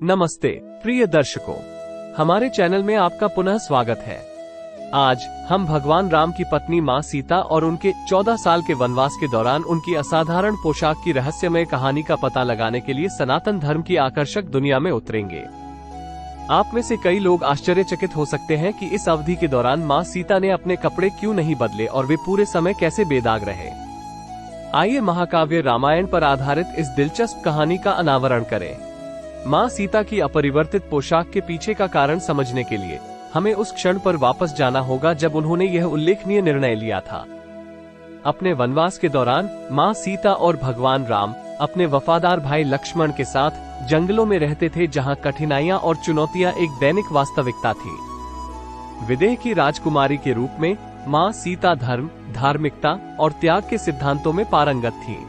नमस्ते प्रिय दर्शकों, हमारे चैनल में आपका पुनः स्वागत है। आज हम भगवान राम की पत्नी मां सीता और उनके 14 साल के वनवास के दौरान उनकी असाधारण पोशाक की रहस्यमय कहानी का पता लगाने के लिए सनातन धर्म की आकर्षक दुनिया में उतरेंगे। आप में से कई लोग आश्चर्यचकित हो सकते हैं कि इस अवधि के दौरान मां सीता ने अपने कपड़े क्यों नहीं बदले और वे पूरे समय कैसे बेदाग रहे। आइए महाकाव्य रामायण पर आधारित इस दिलचस्प कहानी का अनावरण करें। मां सीता की अपरिवर्तित पोशाक के पीछे का कारण समझने के लिए हमें उस क्षण पर वापस जाना होगा जब उन्होंने यह उल्लेखनीय निर्णय लिया था। अपने वनवास के दौरान मां सीता और भगवान राम अपने वफादार भाई लक्ष्मण के साथ जंगलों में रहते थे, जहां कठिनाइयां और चुनौतियां एक दैनिक वास्तविकता थी। विदेह की राजकुमारी के रूप में मां सीता धर्म, धार्मिकता और त्याग के सिद्धांतों में पारंगत थी।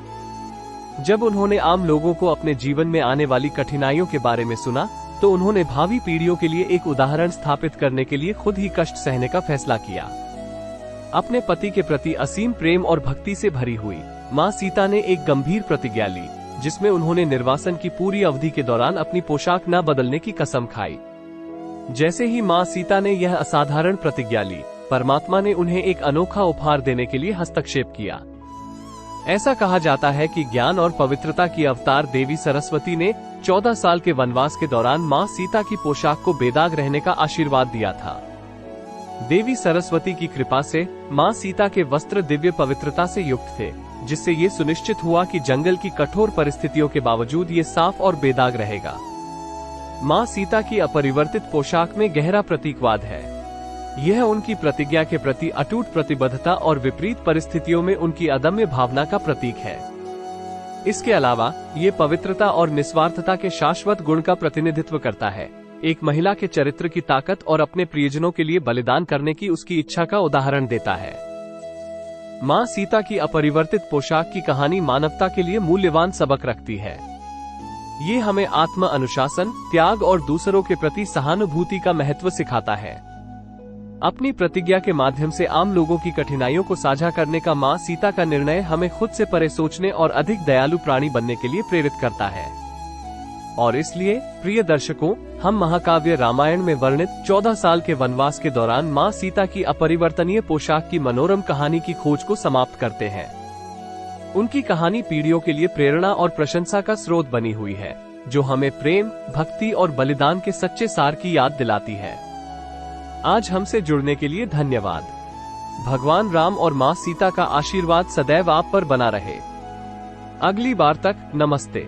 जब उन्होंने आम लोगों को अपने जीवन में आने वाली कठिनाइयों के बारे में सुना, तो उन्होंने भावी पीढ़ियों के लिए एक उदाहरण स्थापित करने के लिए खुद ही कष्ट सहने का फैसला किया। अपने पति के प्रति असीम प्रेम और भक्ति से भरी हुई मां सीता ने एक गंभीर प्रतिज्ञा ली, जिसमें उन्होंने निर्वासन की पूरी अवधि के दौरान अपनी पोशाक न बदलने की कसम खाई। जैसे ही मां सीता ने यह असाधारण प्रतिज्ञा ली, परमात्मा ने उन्हें एक अनोखा उपहार देने के लिए हस्तक्षेप किया। ऐसा कहा जाता है कि ज्ञान और पवित्रता की अवतार देवी सरस्वती ने 14 साल के वनवास के दौरान मां सीता की पोशाक को बेदाग रहने का आशीर्वाद दिया था। देवी सरस्वती की कृपा से मां सीता के वस्त्र दिव्य पवित्रता से युक्त थे, जिससे ये सुनिश्चित हुआ कि जंगल की कठोर परिस्थितियों के बावजूद ये साफ और बेदाग रहेगा। मां सीता की अपरिवर्तित पोशाक में गहरा प्रतीकवाद है। यह उनकी प्रतिज्ञा के प्रति अटूट प्रतिबद्धता और विपरीत परिस्थितियों में उनकी अदम्य भावना का प्रतीक है। इसके अलावा ये पवित्रता और निस्वार्थता के शाश्वत गुण का प्रतिनिधित्व करता है, एक महिला के चरित्र की ताकत और अपने प्रियजनों के लिए बलिदान करने की उसकी इच्छा का उदाहरण देता है। मां सीता की अपरिवर्तित पोशाक की कहानी मानवता के लिए मूल्यवान सबक रखती है। ये हमें आत्म अनुशासन, त्याग और दूसरों के प्रति सहानुभूति का महत्व सिखाता है। अपनी प्रतिज्ञा के माध्यम से आम लोगों की कठिनाइयों को साझा करने का मां सीता का निर्णय हमें खुद से परे सोचने और अधिक दयालु प्राणी बनने के लिए प्रेरित करता है। और इसलिए प्रिय दर्शकों, हम महाकाव्य रामायण में वर्णित 14 साल के वनवास के दौरान मां सीता की अपरिवर्तनीय पोशाक की मनोरम कहानी की खोज को समाप्त करते हैं। उनकी कहानी पीढ़ियों के लिए प्रेरणा और प्रशंसा का स्रोत बनी हुई है, जो हमें प्रेम, भक्ति और बलिदान के सच्चे सार की याद दिलाती है। आज हमसे जुड़ने के लिए धन्यवाद। भगवान राम और मां सीता का आशीर्वाद सदैव आप पर बना रहे। अगली बार तक नमस्ते।